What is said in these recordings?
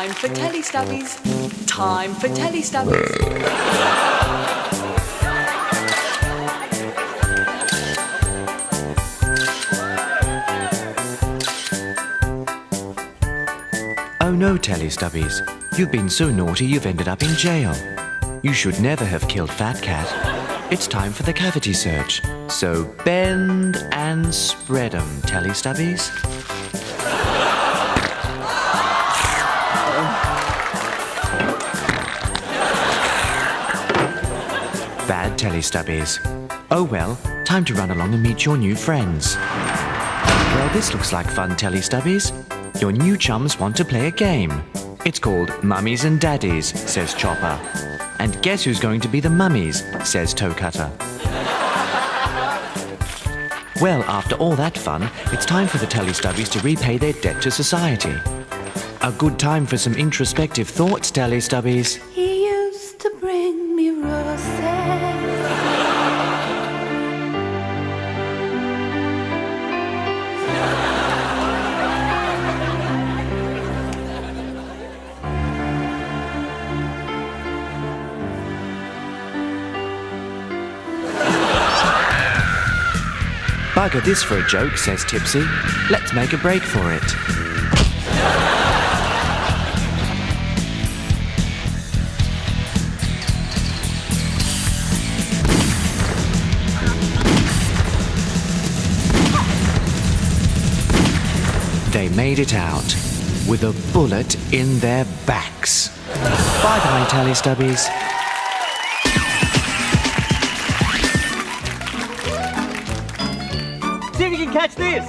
Time for Teletubbies. Time for Teletubbies. Oh no, Teletubbies. You've been so naughty you've ended up in jail. You should never have killed Fat Cat. It's time for the cavity search. So bend and spread 'em, Teletubbies. Bad Teletubbies. Oh well, time to run along and meet your new friends. Well, this looks like fun, Teletubbies. Your new chums want to play a game. It's called Mummies and Daddies, says Chopper. And guess who's going to be the mummies, says Toe Cutter. Well, after all that fun, it's time for the Teletubbies to repay their debt to society. A good time for some introspective thoughts, Teletubbies. He used to bring me roses. Bugger this for a joke, says Tipsy. Let's make a break for it. They made it out with a bullet in their backs. Bye-bye, Teletubbies. See if you can catch this.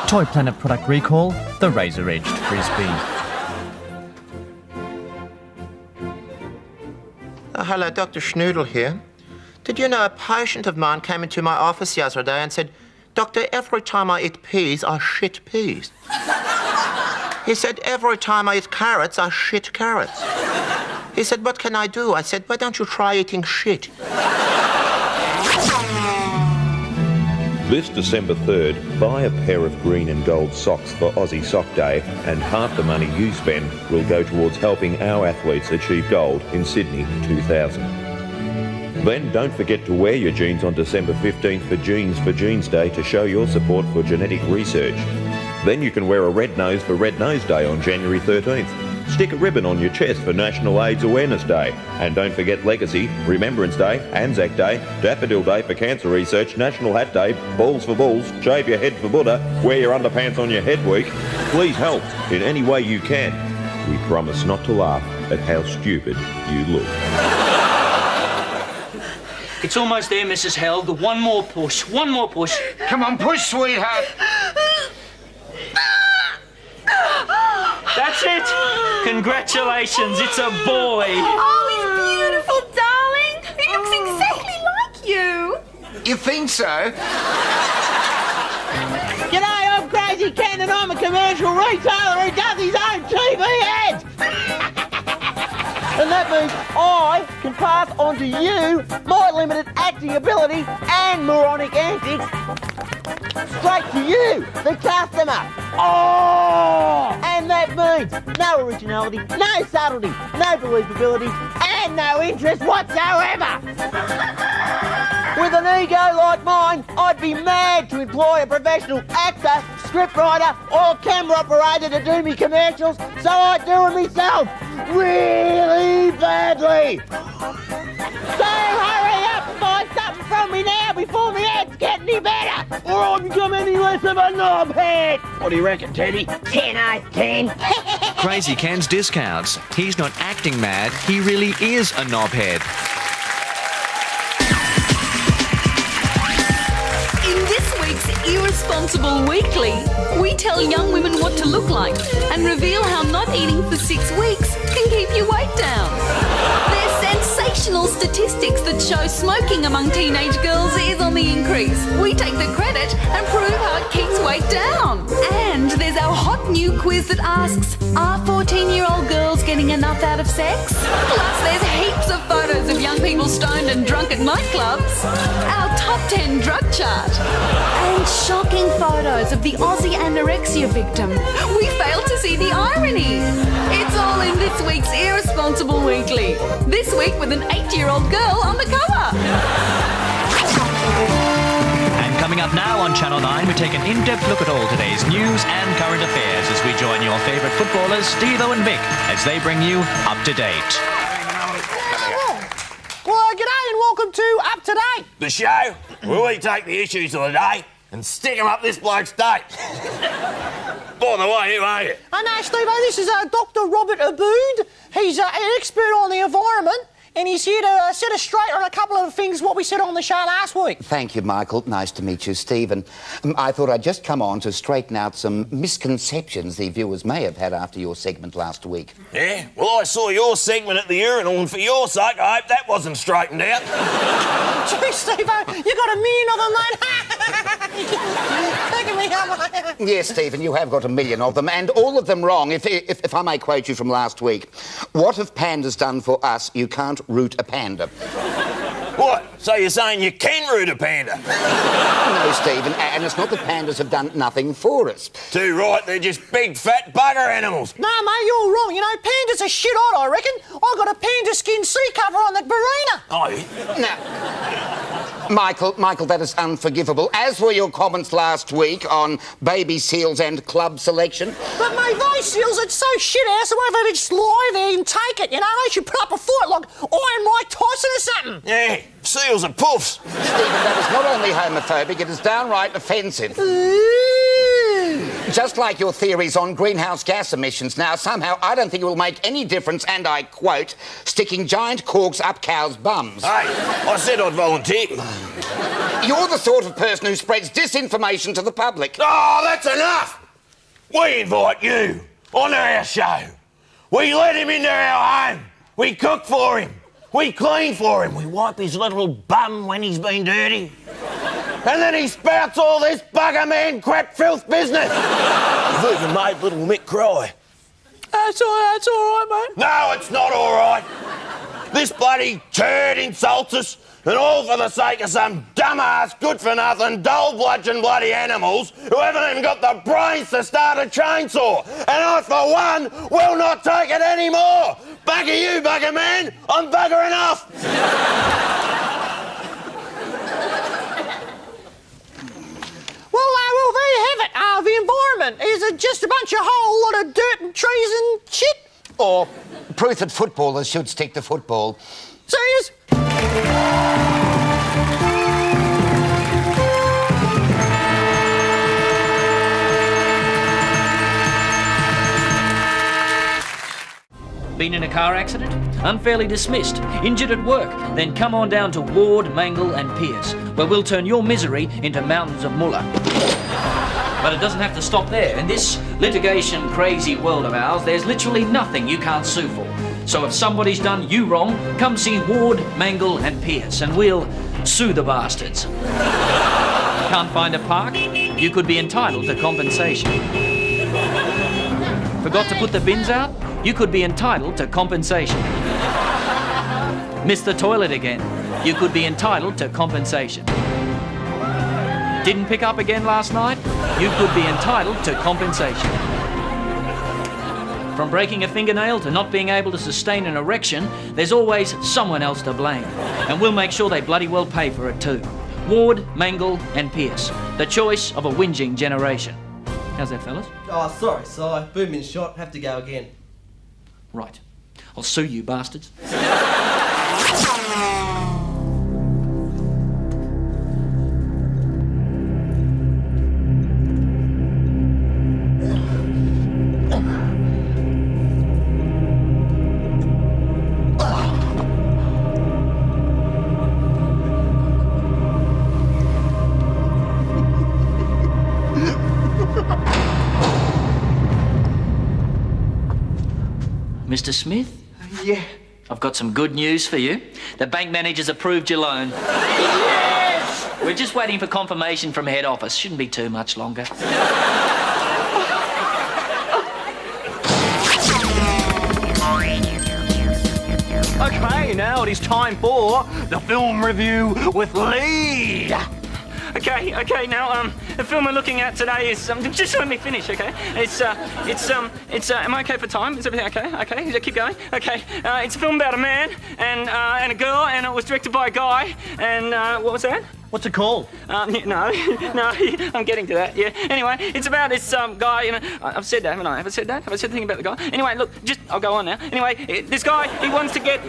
Toy Planet product recall, the razor-edged frisbee. Hello, Dr. Schnoodle here. Did you know a patient of mine came into my office yesterday and said, "Doctor, every time I eat peas, I shit peas." He said, "Every time I eat carrots, I shit carrots." He said, "What can I do?" I said, "Why don't you try eating shit?" This December 3rd, buy a pair of green and gold socks for Aussie Sock Day, and half the money you spend will go towards helping our athletes achieve gold in Sydney 2000. Then don't forget to wear your jeans on December 15th for Genes Day to show your support for genetic research. Then you can wear a red nose for Red Nose Day on January 13th. Stick a ribbon on your chest for National AIDS Awareness Day. And don't forget Legacy, Remembrance Day, Anzac Day, Daffodil Day for Cancer Research, National Hat Day, Balls for Bulls, Shave Your Head for Buddha, Wear Your Underpants on Your Head Week. Please help in any way you can. We promise not to laugh at how stupid you look. It's almost there, Mrs. Held. One more push. One more push. Come on, push, sweetheart. That's it. Congratulations, it's a boy. Oh, he's beautiful, darling. He looks exactly like you. You think so? G'day, I'm Crazy Ken and I'm a commercial retailer who does his own TV ads. And that means I can pass on to you my limited acting ability and moronic antics straight to you, the customer. Oh! And that means no originality, no subtlety, no believability, and no interest whatsoever. With an ego like mine, I'd be mad to employ a professional actor, scriptwriter, or camera operator to do me commercials, so I do it myself, really badly. So hurry up and buy something from me now before the ads get any better, or I'll become any less of a knobhead. What do you reckon, Teddy? 10 out of 10. Crazy Ken's discounts. He's not acting mad, he really is a knobhead. In this week's Irresponsible Weekly, we tell young women what to look like and reveal how not eating for 6 weeks can keep your weight down. There's sensational statistics that show smoking among teenage girls is on the increase. We take the credit and prove how it keeps weight down. And And there's our hot new quiz that asks, are 14-year-old girls getting enough out of sex? Plus, there's heaps of photos of young people stoned and drunk at nightclubs. Our top 10 drug chart. And shocking photos of the Aussie anorexia victim. We failed to see the irony. It's all in this week's Irresponsible Weekly. This week with an 8-year-old girl on the cover. And coming up now on Channel 9, we take an in-depth look at all today's news and current affairs as we join your favourite footballers, Steve-O and Vic, as they bring you Up to Date. Well, g'day and welcome to Up to Date. The show where we take the issues of the day and stick them up this bloke's date. By the way, who are you? I know, Steve-O, this is Dr. Robert Abood. He's an expert on the environment, and he's here to set us straight on a couple of things what we said on the show last week. Thank you, Michael. Nice to meet you, Stephen. I thought I'd just come on to straighten out some misconceptions the viewers may have had after your segment last week. Yeah? Well, I saw your segment at the urinal, and for your sake, I hope that wasn't straightened out. Gee, Steve-O, you got 1 million of them, mate. Look at me, how Yes, Stephen, you have got 1 million of them, and all of them wrong, if I may quote you from last week. What have pandas done for us you can't root a panda? What? So you're saying you can root a panda? No, Stephen, and it's not that pandas have done nothing for us. Too right, they're just big, fat bugger animals. No, mate, you're wrong. You know, pandas are shit hot, I reckon. I got a panda skin sea cover on the Barina. Oh, yeah? Now, Michael, that is unforgivable, as were your comments last week on baby seals and club selection. But, mate, those seals are so shit ass, why don't they just lie there and take it, you know? They should put up a fight like Iron Mike Tyson or something. Yeah, seals are puffs. Stephen, that is not only homophobic, it is downright offensive. Just like your theories on greenhouse gas emissions. Now, somehow, I don't think it will make any difference, and I quote, sticking giant corks up cows' bums. Hey, I said I'd volunteer. You're the sort of person who spreads disinformation to the public. Oh, that's enough! We invite you onto our show. We let him into our home. We cook for him. We clean for him. We wipe his little bum when he's been dirty. And then he spouts all this bugger man crap filth business. You've even made little Mick cry. That's all right, mate. No, it's not all right. This bloody turd insults us, and all for the sake of some dumbass, good-for-nothing, dull-bludgeon bloody animals who haven't even got the brains to start a chainsaw. And I, for one, will not take it anymore. Bugger you, bugger man. I'm bugger enough. Well, there you have it. The environment. Is it just a bunch of whole lot of dirt and trees and shit? Or proof that footballers should stick to football. Serious? Been in a car accident? Unfairly dismissed? Injured at work? Then come on down to Ward, Mangle and Pierce, where we'll turn your misery into mountains of mullah. But it doesn't have to stop there. In this litigation crazy world of ours, there's literally nothing you can't sue for. So if somebody's done you wrong, come see Ward, Mangle and Pierce and we'll sue the bastards. Can't find a park? You could be entitled to compensation. Forgot to put the bins out? You could be entitled to compensation. Missed the toilet again? You could be entitled to compensation. Didn't pick up again last night? You could be entitled to compensation. From breaking a fingernail to not being able to sustain an erection, there's always someone else to blame. And we'll make sure they bloody well pay for it too. Ward, Mangle and Pierce. The choice of a whinging generation. How's that, fellas? Oh, sorry, Si. Booming shot. Have to go again. Right. I'll sue you bastards. Mr. Smith? Yeah. I've got some good news for you. The bank manager's approved your loan. Yes! We're just waiting for confirmation from head office. Shouldn't be too much longer. Okay, now it is time for the film review with Lee. Okay, now, the film we're looking at today is, just let me finish, okay? Am I okay for time? Is everything okay? Okay, keep going? Okay, it's a film about a man and a girl, and it was directed by a guy, and, what was that? What's it called? No, I'm getting to that, yeah. Anyway, it's about this guy, you know, I've said that, haven't I? Have I said that? Have I said the thing about the guy? Anyway, look, I'll go on now. Anyway, this guy, he wants to get,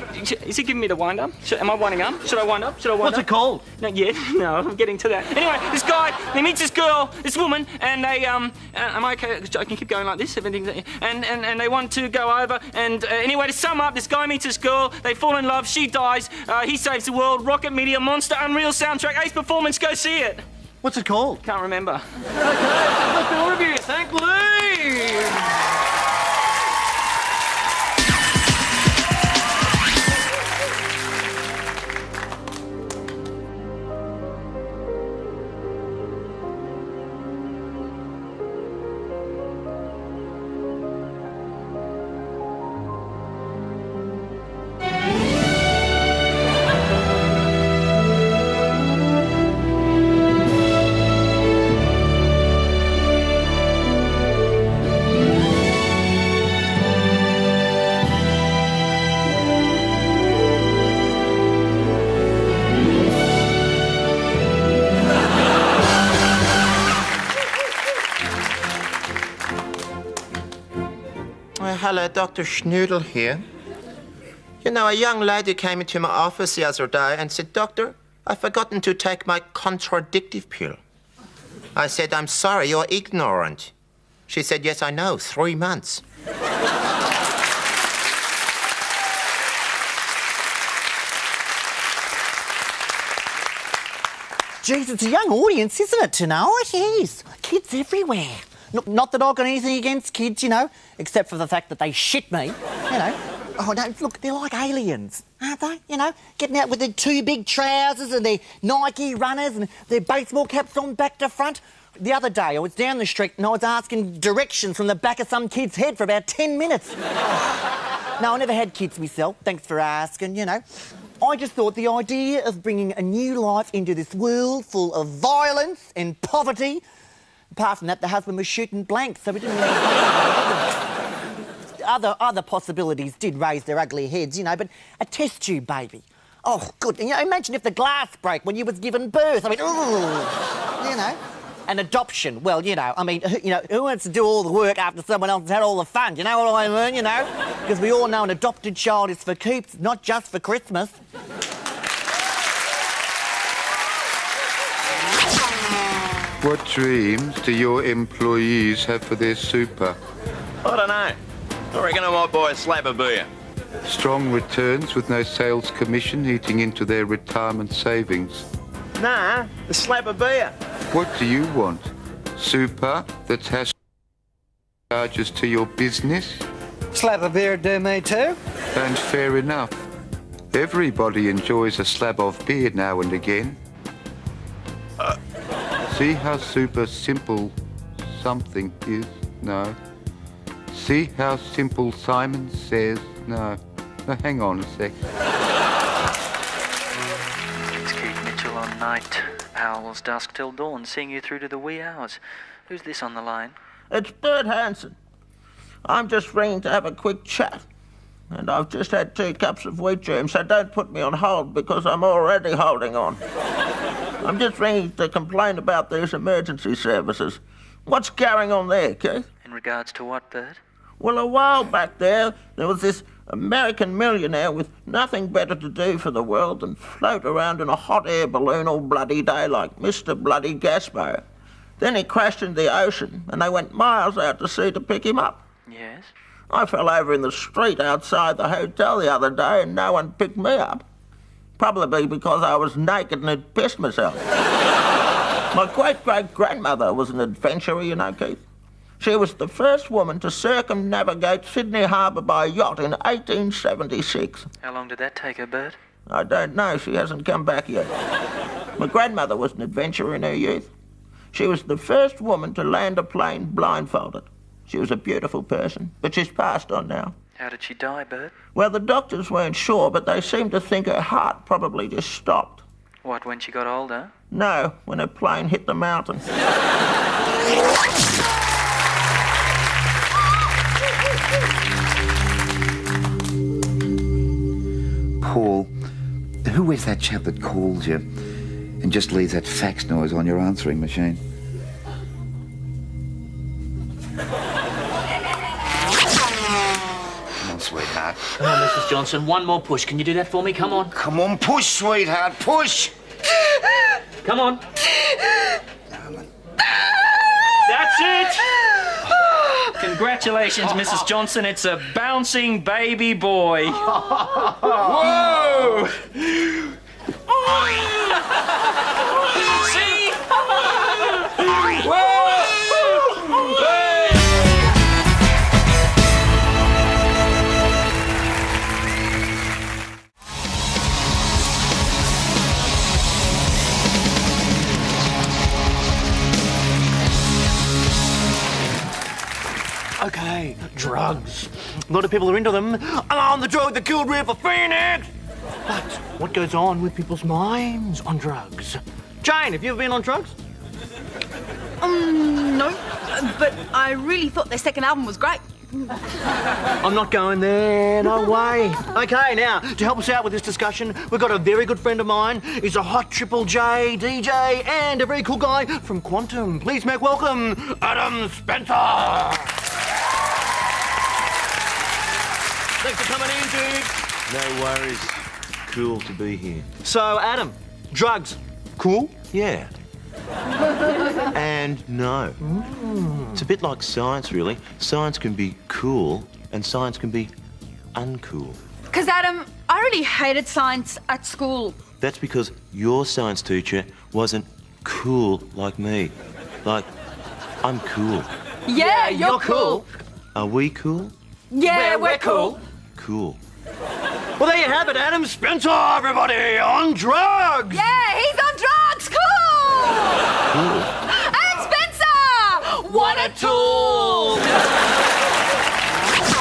is he giving me the wind-up? Am I winding up? Should I wind up? What's it called? Not yet, no, I'm getting to that. Anyway, this guy, he meets this girl, this woman, and they, am I okay? I can keep going like this, everything, and they want to go over, and anyway, to sum up, this guy meets this girl, they fall in love, she dies, he saves the world, rocket media, monster, unreal soundtrack, ace performance, go see it. What's it called? Can't remember. Okay, the film review. Thank Lee. Hello, Dr. Schnoodle here. You know, a young lady came into my office the other day and said, Doctor, I've forgotten to take my contradictive pill. I said, I'm sorry, you're ignorant. She said, yes, I know, 3 months. Jeez, it's a young audience, isn't it, tonight? Yes. Kids everywhere. Look, not that I've got anything against kids, you know, except for the fact that they shit me, you know. Oh, no, look, they're like aliens, aren't they? You know, getting out with their 2 big trousers and their Nike runners and their baseball caps on back to front. The other day, I was down the street and I was asking directions from the back of some kid's head for about 10 minutes. No, I never had kids myself, thanks for asking, you know. I just thought the idea of bringing a new life into this world full of violence and poverty. Apart from that, the husband was shooting blanks, so we didn't really... Other possibilities did raise their ugly heads, you know, but a test tube baby. Oh, good. You know, imagine if the glass broke when you was given birth. I mean, ooh, you know. And adoption, well, you know, I mean, you know, who wants to do all the work after someone else has had all the fun? You know what I mean, you know? Because we all know an adopted child is for keeps, not just for Christmas. What dreams do your employees have for their super? I don't know. I reckon I might buy a slab of beer. Strong returns with no sales commission eating into their retirement savings. Nah, a slab of beer. What do you want? Super that has charges to your business? Slab of beer do me too. And fair enough. Everybody enjoys a slab of beer now and again. See how super simple something is? No. See how simple Simon says? No. Now, hang on a sec. It's Keith Mitchell on Night Owls, dusk till dawn, seeing you through to the wee hours. Who's this on the line? It's Bert Hanson. I'm just ringing to have a quick chat. And I've just had 2 cups of wheat germ, so don't put me on hold because I'm already holding on. I'm just ringing to complain about these emergency services. What's going on there, Keith? In regards to what, Bert? Well, a while back there was this American millionaire with nothing better to do for the world than float around in a hot air balloon all bloody day like Mr. Bloody Gasmo. Then he crashed into the ocean and they went miles out to sea to pick him up. Yes? I fell over in the street outside the hotel the other day and no one picked me up. Probably because I was naked and had pissed myself. My great-great-grandmother was an adventurer, you know, Keith. She was the first woman to circumnavigate Sydney Harbour by yacht in 1876. How long did that take her, Bert? I don't know. She hasn't come back yet. My grandmother was an adventurer in her youth. She was the first woman to land a plane blindfolded. She was a beautiful person, but she's passed on now. How did she die, Bert? Well, the doctors weren't sure, but they seemed to think her heart probably just stopped. What, when she got older? No, when her plane hit the mountain. Paul, who is that chap that calls you and just leaves that fax noise on your answering machine? Come on, sweetheart. Come on, Mrs. Johnson, one more push. Can you do that for me? Come on. Come on, push, sweetheart, push! Come on. That's it! Congratulations, Mrs. Johnson. It's a bouncing baby boy. Whoa! See? Whoa! Okay, drugs. A lot of people are into them. I'm the drug that killed River Phoenix. But what goes on with people's minds on drugs? Jane, have you ever been on drugs? No, but I really thought their second album was great. I'm not going there, no way. Okay, now, to help us out with this discussion, we've got a very good friend of mine. He's a hot Triple J DJ and a very cool guy from Quantum. Please make welcome Adam Spencer. Thanks for coming in, dude. No worries. Cool to be here. So, Adam, drugs, cool? Yeah. And no. It's a bit like science, really. Science can be cool and science can be uncool. Because, Adam, I really hated science at school. That's because your science teacher wasn't cool like me. Like, I'm cool. Yeah, you're cool. Are we cool? Yeah, we're cool. Cool. Well, there you have it, Adam Spencer, everybody, on drugs! Yeah, he's on drugs. Cool. Adam Spencer! What a tool!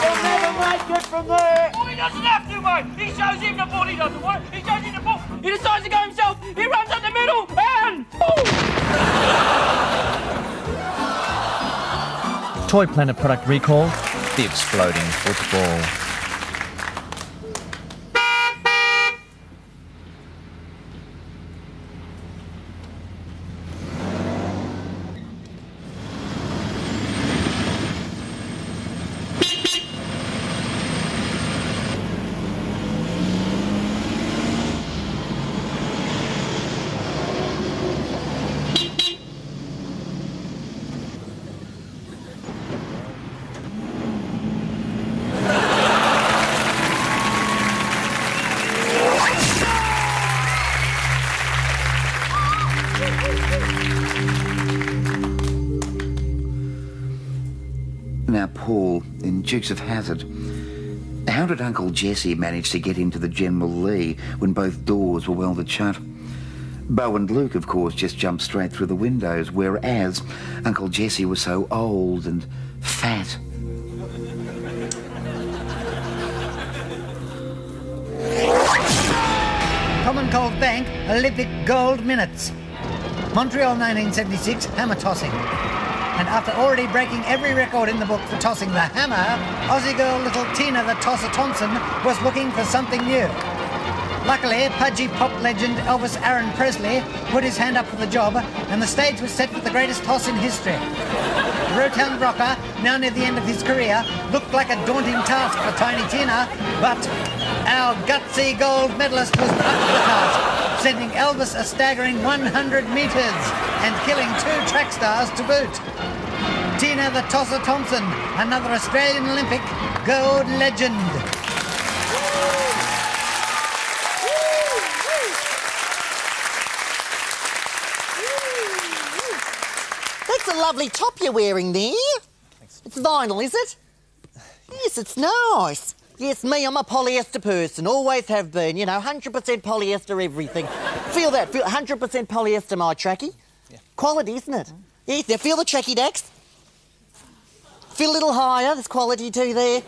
We'll never make it from there. Oh, he doesn't have to, mate. He shows him the ball, he doesn't want it. He shows him the ball. He decides to go himself. He runs up the middle and boom! Toy Planet product recall, the exploding football. Now, Paul, in Dukes of Hazzard, how did Uncle Jesse manage to get into the General Lee when both doors were welded shut? Bo and Luke, of course, just jumped straight through the windows, whereas Uncle Jesse was so old and fat. Common Cold Bank Olympic gold minutes. Montreal 1976 hammer tossing. And after already breaking every record in the book for tossing the hammer, Aussie girl little Tina the Tosser Thompson was looking for something new. Luckily, pudgy pop legend Elvis Aaron Presley put his hand up for the job, and the stage was set for the greatest toss in history. The rotund rocker, now near the end of his career, looked like a daunting task for Tiny Tina, but our gutsy gold medalist was up to the task, sending Elvis a staggering 100 metres and killing 2 track stars to boot. Tina the Tosser Thompson, another Australian Olympic gold legend. That's a lovely top you're wearing there. It's vinyl, is it? Yes, it's nice. Yes, me, I'm a polyester person, always have been, you know, 100% polyester everything. Feel that, feel 100% polyester, my trackie. Yeah. Quality, isn't it? Yes, now feel the trackie, Dax. Feel a little higher, there's quality too there.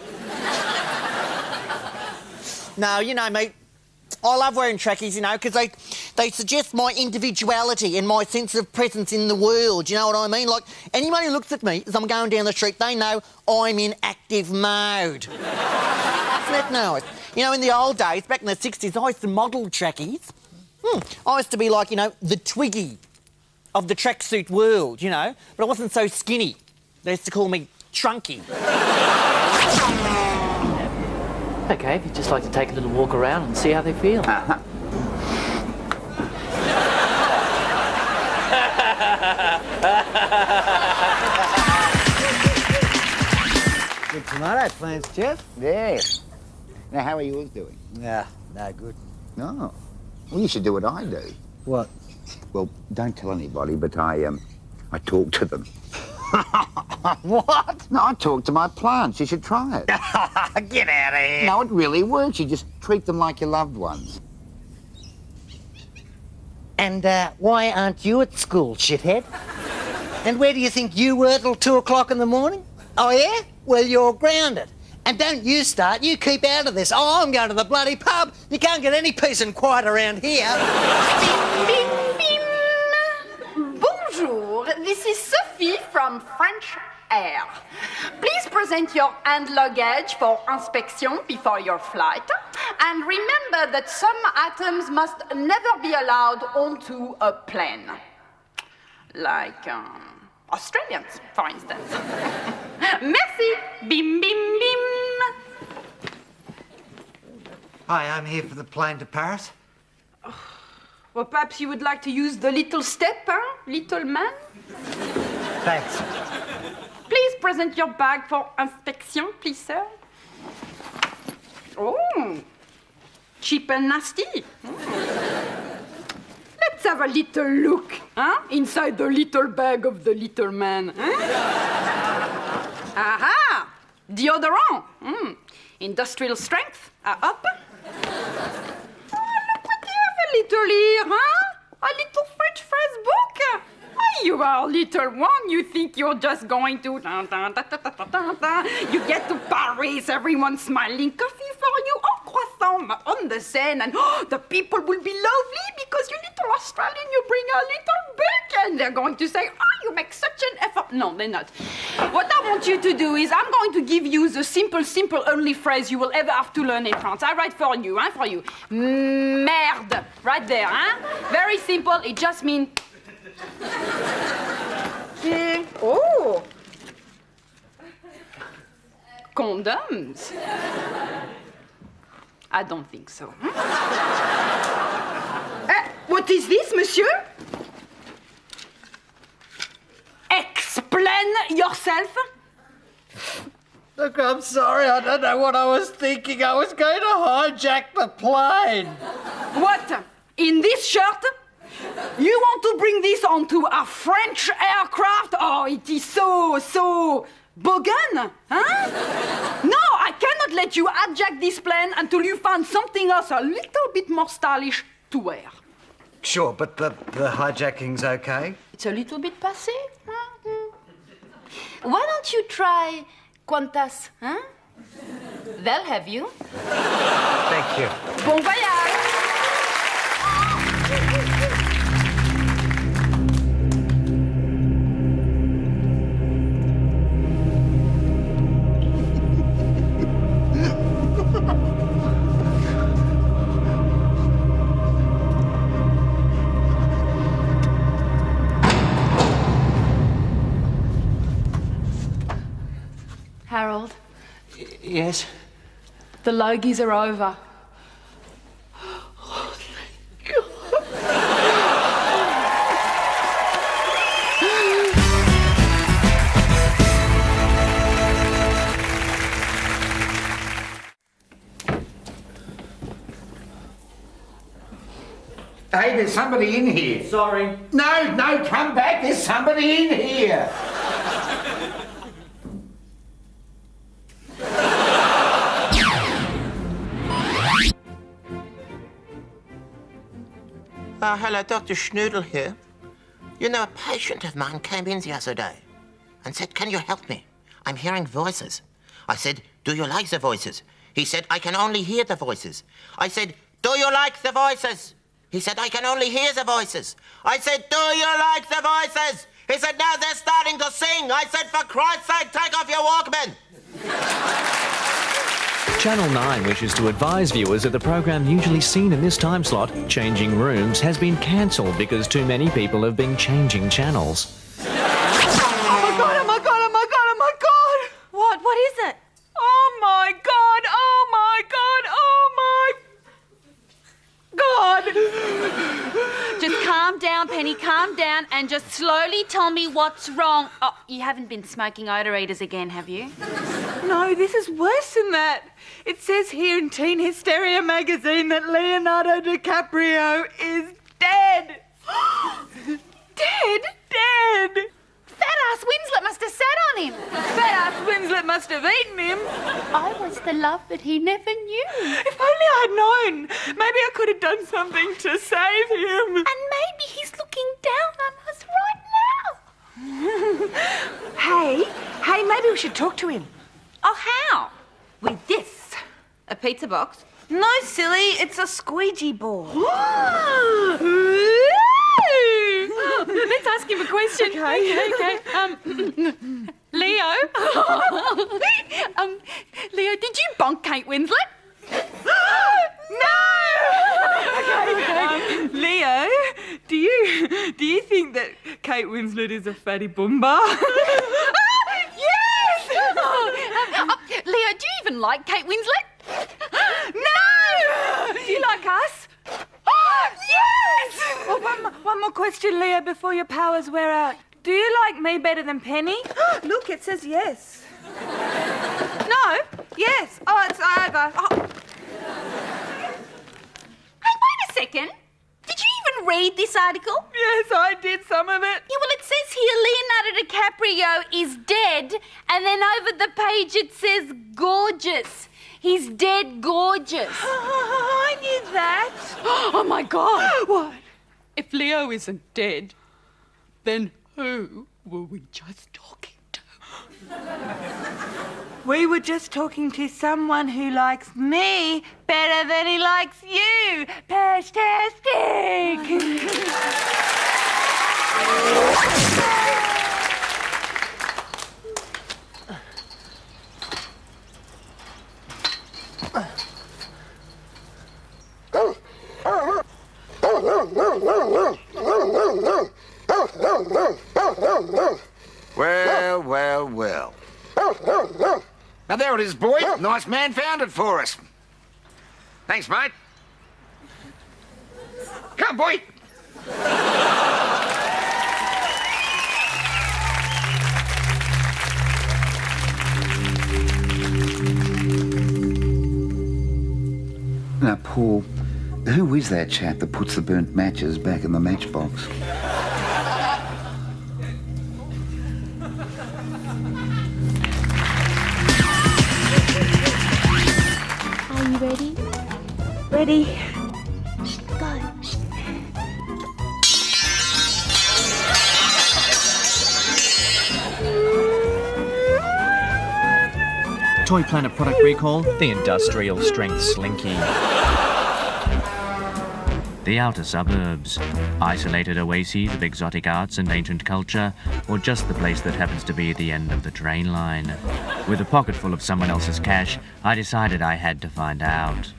No, you know me. I love wearing trackies, you know, because they suggest my individuality and my sense of presence in the world, you know what I mean? Like, anyone who looks at me as I'm going down the street, they know I'm in active mode. Isn't that nice? You know, in the old days, back in the 60s, I used to model trackies. I used to be like, you know, the Twiggy of the tracksuit world, you know, but I wasn't so skinny. They used to call me Trunky. Okay, if you'd just like to take a little walk around and see how they feel. Uh-huh. Good tomato plants, Jeff. Yes. Now, how are yours doing? Yeah, no good. No. Well, you should do what I do. What? Well, don't tell anybody, but I talk to them. What? No, I talk to my plants. You should try it. Get out of here. No, it really works. You just treat them like your loved ones. And why aren't you at school, shithead? And where do you think you were till 2 o'clock in the morning? Oh, yeah? Well, you're grounded. And don't you start, you keep out of this. Oh, I'm going to the bloody pub. You can't get any peace and quiet around here. Bim, bim. Bonjour, this is Sophie from French Air. Please present your hand luggage for inspection before your flight. And remember that some items must never be allowed onto a plane. Like Australians, for instance. Merci. Bim, bim, bim. Hi, I'm here for the plane to Paris. Well, perhaps you would like to use the little step, huh, little man? Thanks. Please present your bag for inspection, please, sir. Oh, cheap and nasty. Let's have a little look, huh? Inside the little bag of the little man. Huh? Aha! Deodorant. Industrial strength. Up. Oh, look what you have a little here, huh? A little French phrase book. Oh, you are a little one. You think you're just going to... You get to Paris, everyone smiling. Coffee for you, croissant on the Seine. And the people will be lovely because you little Australian, you bring a little book. And they're going to say, oh, you make such an effort. No, they're not. What I want you to do is I'm going to give you the simple only phrase you will ever have to learn in France. I write for you, for you. Merde. Right there, Very simple. It just means... Oh! Condoms? I don't think so. What is this, monsieur? Explain yourself. Look, I'm sorry, I don't know what I was thinking. I was going to hijack the plane. What? In this shirt? You want to bring this onto a French aircraft? Oh, it is so bogan, huh? No, I cannot let you hijack this plane until you find something else a little bit more stylish to wear. Sure, but the hijacking's okay? It's a little bit passé. Why don't you try Qantas, huh? They'll have you. Thank you. Bon voyage! Harold. Yes? The Logies are over. Oh, thank God. Hey, there's somebody in here. Sorry. No, come back. There's somebody in here. Hello, Dr. Schnoodle here. You know, a patient of mine came in the other day and said, can you help me? I'm hearing voices. I said, do you like the voices? He said, I can only hear the voices. I said, do you like the voices? He said, I can only hear the voices. I said, do you like the voices? He said, now they're starting to sing. I said, for Christ's sake, take off your Walkman. Channel 9 wishes to advise viewers that the program usually seen in this time slot, Changing Rooms, has been cancelled because too many people have been changing channels. Oh my God, oh my God, oh my God, oh my God! What is it? Oh my God, oh my God, oh my God! Just calm down, Penny, calm down, and just slowly tell me what's wrong. Oh, you haven't been smoking odour eaters again, have you? No, this is worse than that. It says here in Teen Hysteria magazine that Leonardo DiCaprio is dead. Dead? Dead. Fat-ass Winslet must have sat on him. Fat-ass Winslet must have eaten him. I was the love that he never knew. If only I'd known. Maybe I could have done something to save him. And maybe he's looking down on us right now. Hey, maybe we should talk to him. Oh, how? With this. A pizza box? No, silly, it's a squeegee board. Let's ask him a question. Okay. Leo? Leo, did you bonk Kate Winslet? No! Okay. Leo, do you think that Kate Winslet is a fatty boomba? Yes! Leo, do you even like Kate Winslet? No! Do you like us? Oh, yes! Well, one more question, Leo, before your powers wear out. Do you like me better than Penny? Look, it says yes. No? Yes. Oh, it's over. Oh. Hey, wait a second. Did you even read this article? Yes, I did some of it. Yeah, well, it says here Leonardo DiCaprio is dead, and then over the page it says gorgeous. He's dead gorgeous. I knew that. Oh, my God. What? If Leo isn't dead, then who were we just talking to? We were just talking to someone who likes me better than he likes you. Pashtastic. Well. Now there it is, boy. Nice man found it for us. Thanks, mate. Come, boy. Now, Paul, who is that chap that puts the burnt matches back in the matchbox? Are you ready? Ready. Go. Toy Planet product recall, the industrial strength Slinky. The outer suburbs, isolated oases of exotic arts and ancient culture, or just the place that happens to be at the end of the train line. With a pocket full of someone else's cash, I decided I had to find out.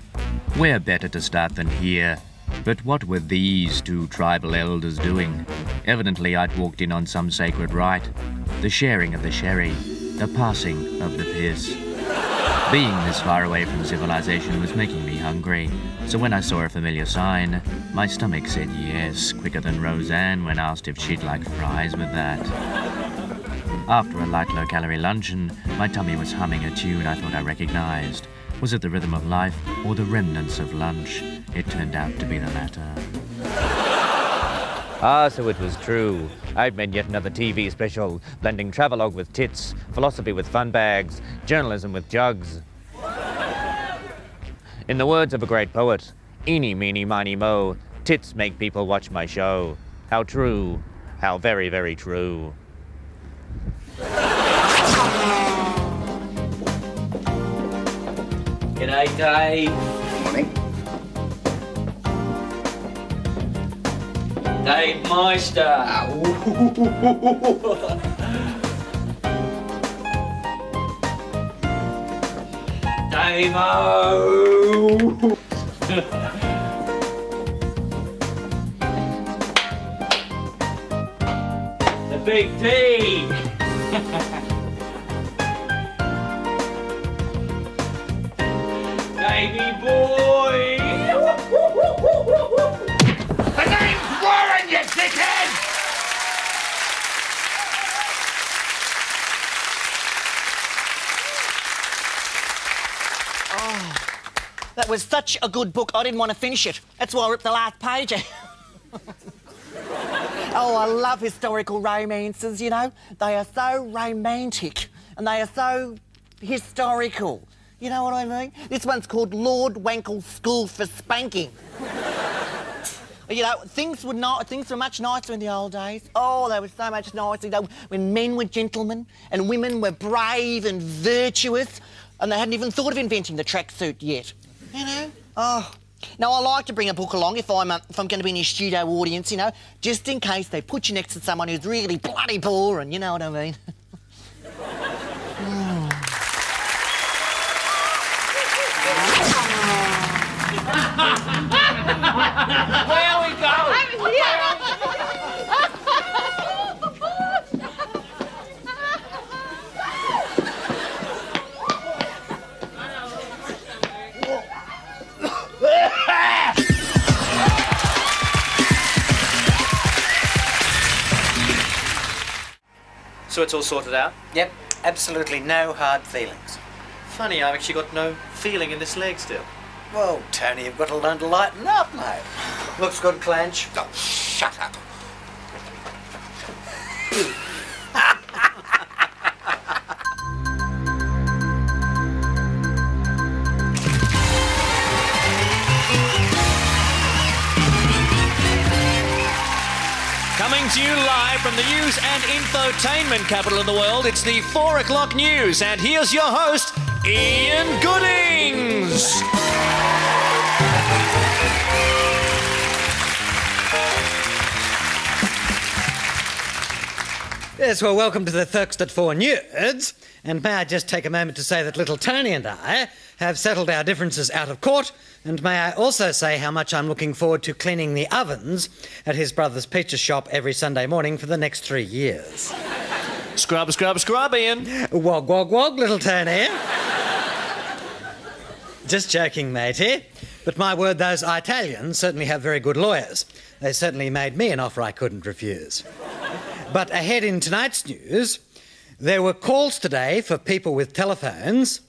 Where better to start than here? But what were these two tribal elders doing? Evidently I'd walked in on some sacred rite. The sharing of the sherry, the passing of the piss. Being this far away from civilization was making me hungry, so when I saw a familiar sign, my stomach said yes, quicker than Roseanne when asked if she'd like fries with that. After a light low-calorie luncheon, my tummy was humming a tune I thought I recognized. Was it the rhythm of life or the remnants of lunch? It turned out to be the latter. Ah, so it was true. I've made yet another TV special, blending travelogue with tits, philosophy with fun bags, journalism with jugs. In the words of a great poet, eeny, meeny, miny, mo, tits make people watch my show. How true, how very, very true. G'day, Dave. Morning. Dave Meister. Dave-o. The Big T. Baby boy. The name's Warren, you dickhead! Oh, that was such a good book, I didn't want to finish it. That's why I ripped the last page out. Oh, I love historical romances, you know. They are so romantic and they are so historical. You know what I mean? This one's called Lord Wankle's School for Spanking. You know, things were much nicer in the old days. Oh, they were so much nicer, you know, when men were gentlemen and women were brave and virtuous and they hadn't even thought of inventing the tracksuit yet. You know? Oh. Now, I like to bring a book along if I'm going to be in your studio audience, you know, just in case they put you next to someone who's really bloody boring, you know what I mean? Where we go? So it's all sorted out? Yep, absolutely no hard feelings. Funny, I've actually got no feeling in this leg still. Well, Tony, you've got to learn to lighten up, mate. Looks good, Clanch. Oh, shut up. Coming to you live from the news and infotainment capital of the world, it's the 4 o'clock news, and here's your host, Ian Goodings. Yes, well, welcome to the Thursday 4 News. And may I just take a moment to say that little Tony and I have settled our differences out of court, and may I also say how much I'm looking forward to cleaning the ovens at his brother's pizza shop every Sunday morning for the next 3 years. Scrub, scrub, scrub, Ian. Wog, wog, wog, little Tony. Just joking, matey. But my word, those Italians certainly have very good lawyers. They certainly made me an offer I couldn't refuse. But ahead in tonight's news, there were calls today for people with telephones.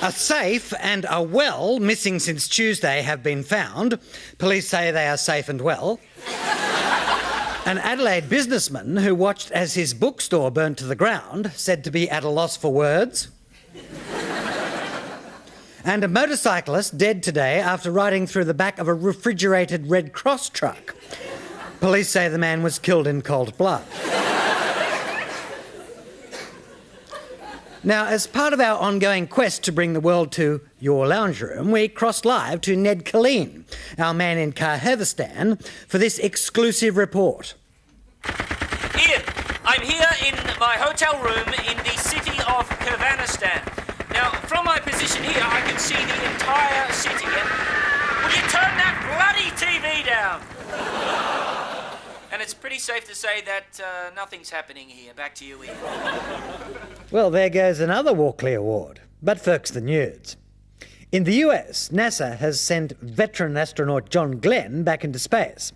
A safe and a well missing since Tuesday have been found. Police say they are safe and well. An Adelaide businessman who watched as his bookstore burnt to the ground, said to be at a loss for words. And a motorcyclist dead today after riding through the back of a refrigerated Red Cross truck. Police say the man was killed in cold blood. Now, as part of our ongoing quest to bring the world to your lounge room, we crossed live to Ned Colleen, our man in Kyrgyzstan, for this exclusive report. Ian, I'm here in my hotel room in the city of Kyrgyzstan. Now, from my position here, I can see the entire city. Will you turn that bloody TV down? And it's pretty safe to say that nothing's happening here. Back to you, Ian. Well, there goes another Walkley Award. But first, the news. In the US, NASA has sent veteran astronaut John Glenn back into space.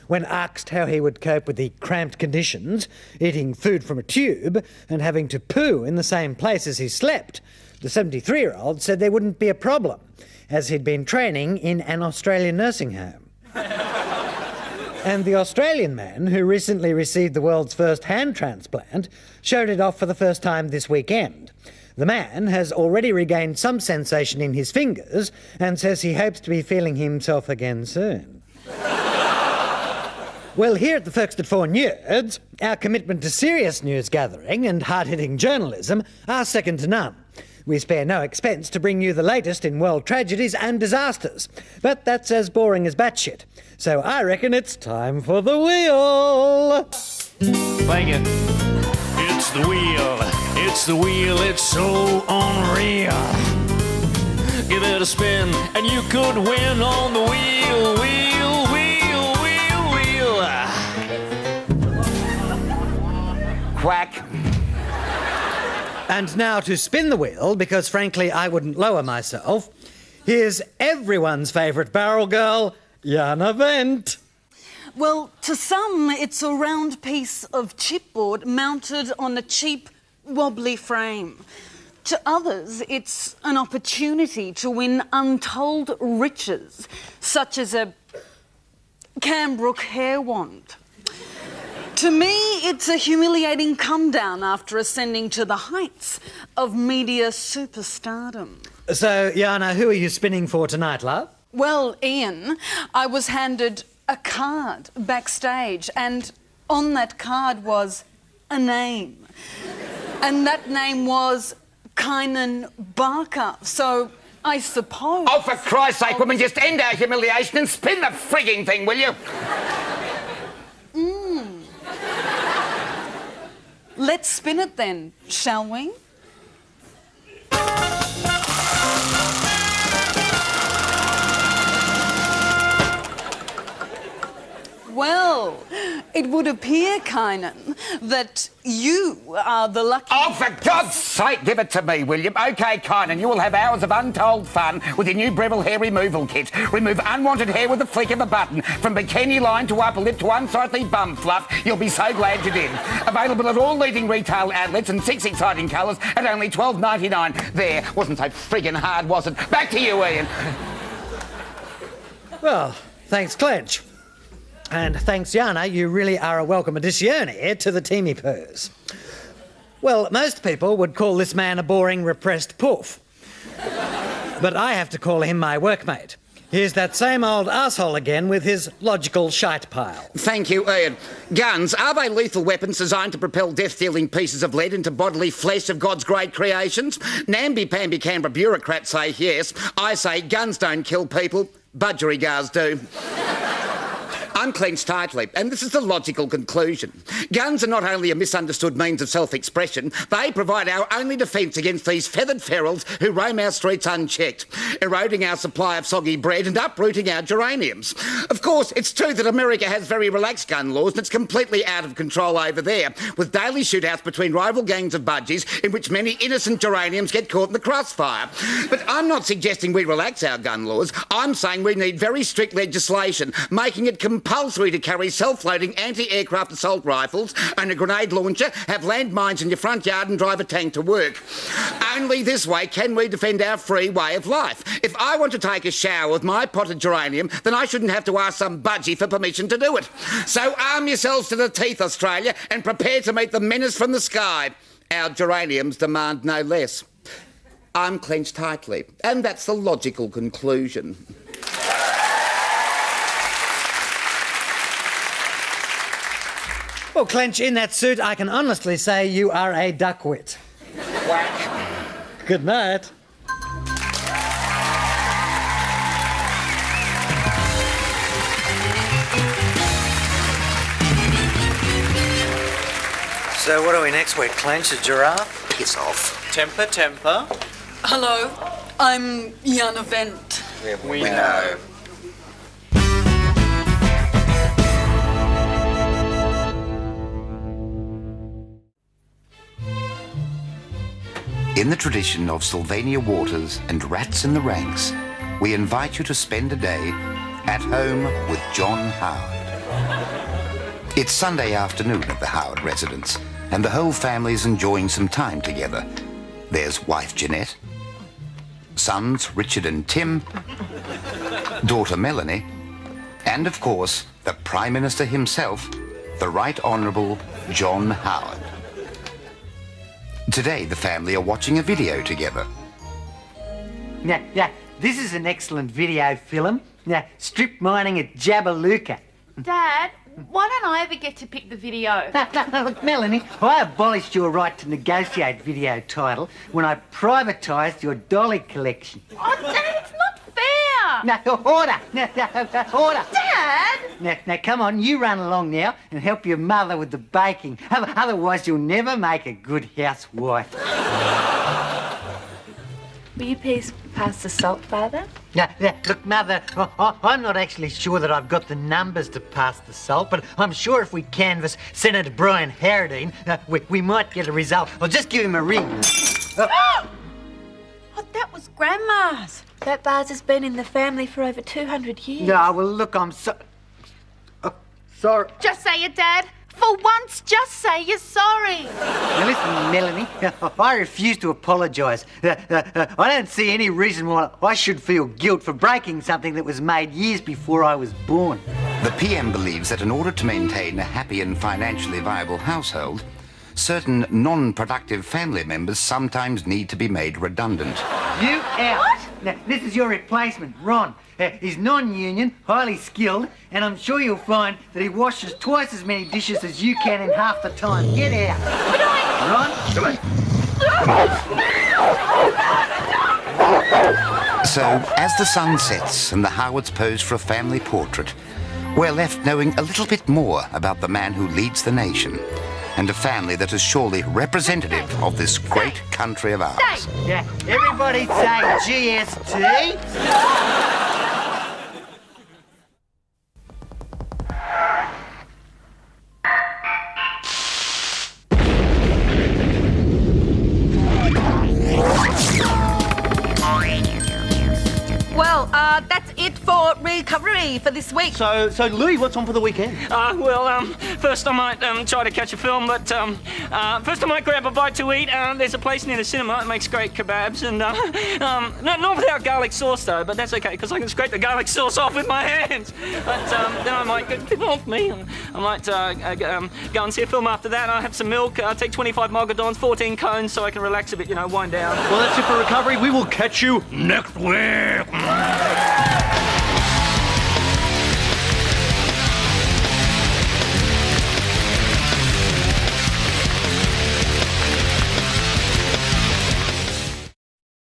When asked how he would cope with the cramped conditions, eating food from a tube and having to poo in the same place as he slept, the 73-year-old said there wouldn't be a problem, as he'd been training in an Australian nursing home. And the Australian man, who recently received the world's first hand transplant, showed it off for the first time this weekend. The man has already regained some sensation in his fingers and says he hopes to be feeling himself again soon. Well, here at the Folkestone 4 News, our commitment to serious news gathering and hard-hitting journalism are second to none. We spare no expense to bring you the latest in world tragedies and disasters. But that's as boring as batshit. So I reckon it's time for the wheel. Thank you. It's the wheel. It's the wheel. It's so unreal. Give it a spin and you could win on the wheel, wheel, wheel, wheel, wheel. Quack. And now to spin the wheel, because frankly I wouldn't lower myself, here's everyone's favourite barrel girl, Jana Wendt. Well, to some, it's a round piece of chipboard mounted on a cheap, wobbly frame. To others, it's an opportunity to win untold riches, such as a Cambrook hair wand. To me, it's a humiliating come-down after ascending to the heights of media superstardom. So, Jana, who are you spinning for tonight, love? Well, Ian, I was handed a card backstage, and on that card was a name. And that name was Kynan Barker, so I suppose... Oh, for Christ's sake, woman, just end our humiliation and spin the frigging thing, will you? Let's spin it then, shall we? Well, it would appear, Kynan, that you are the lucky... Oh, for God's sake, give it to me, will you? OK, Kynan, you will have hours of untold fun with your new Breville hair removal kit. Remove unwanted hair with the flick of a button. From bikini line to upper lip to unsightly bum fluff, you'll be so glad you did. Available at all leading retail outlets in 6 exciting colours at only $12.99. There, wasn't so friggin' hard, was it? Back to you, Ian. Well, thanks, Clench. And thanks, Jana, you really are a welcome addition here to the teamy purrs. Well, most people would call this man a boring, repressed poof. But I have to call him my workmate. Here's that same old asshole again with his logical shite pile. Thank you, Ian. Guns, are they lethal weapons designed to propel death-dealing pieces of lead into bodily flesh of God's great creations? Namby-pamby Canberra bureaucrats say yes. I say guns don't kill people, budgerigars do. I'm clenched tightly, and this is the logical conclusion. Guns are not only a misunderstood means of self-expression, they provide our only defence against these feathered ferals who roam our streets unchecked, eroding our supply of soggy bread and uprooting our geraniums. Of course, it's true that America has very relaxed gun laws and it's completely out of control over there, with daily shootouts between rival gangs of budgies in which many innocent geraniums get caught in the crossfire. But I'm not suggesting we relax our gun laws. I'm saying we need very strict legislation, making it compulsory to carry self-loading anti-aircraft assault rifles and a grenade launcher, have landmines in your front yard and drive a tank to work. Only this way can we defend our free way of life. If I want to take a shower with my potted geranium, then I shouldn't have to ask some budgie for permission to do it. So arm yourselves to the teeth, Australia, and prepare to meet the menace from the sky. Our geraniums demand no less. I'm clenched tightly, and that's the logical conclusion. Well, Clench, in that suit, I can honestly say you are a duckwit. Whack. Good night. So what are we next week, Clench? A giraffe? Piss off. Temper, temper. Hello, I'm Jana Wendt. We know. In the tradition of Sylvania Waters and Rats in the Ranks, we invite you to spend a day at home with John Howard. It's Sunday afternoon at the Howard residence, and the whole family is enjoying some time together. There's wife Jeanette, sons Richard and Tim, daughter Melanie, and of course, the Prime Minister himself, the Right Honourable John Howard. Today, the family are watching a video together. Yeah, this is an excellent video film. Strip mining at Jabiluka. Dad, Why don't I ever get to pick the video? No, look, Melanie, I abolished your right to negotiate video title when I privatised your dolly collection. Oh, Dad, it's not fair! No, order! Order! Dad! Now, come on, you run along now and help your mother with the baking. Otherwise, you'll never make a good housewife. Will you please pass the salt, Father? Now, look, Mother, I'm not actually sure that I've got the numbers to pass the salt, but I'm sure if we canvass Senator Brian Harradine, we might get a result. I'll just give him a ring. Oh, that was Grandma's. That vase has been in the family for over 200 years. No, well, look, I'm sorry. Just say it, Dad. For once, just say you're sorry. Now listen, Melanie, I refuse to apologise. I don't see any reason why I should feel guilt for breaking something that was made years before I was born. The PM believes that in order to maintain a happy and financially viable household, certain non-productive family members sometimes need to be made redundant. You out. What? Now, this is your replacement, Ron. He's non-union, highly skilled, and I'm sure you'll find that he washes twice as many dishes as you can in half the time. Get out. But Ron, come on. So, as the sun sets and the Howards pose for a family portrait, we're left knowing a little bit more about the man who leads the nation and a family that is surely representative of this great country of ours. Yeah, everybody say GST. Well, that's it for recovery for this week. So Louis, what's on for the weekend? First I might try to catch a film, but first I might grab a bite to eat. There's a place near the cinema that makes great kebabs, and not without garlic sauce though, but that's okay because I can scrape the garlic sauce off with my hands. But then I might I might go and see a film after that. I'll have some milk. Take 25 Mogadons, 14 cones, so I can relax a bit, wind down. Well, that's it for recovery. We will catch you next week.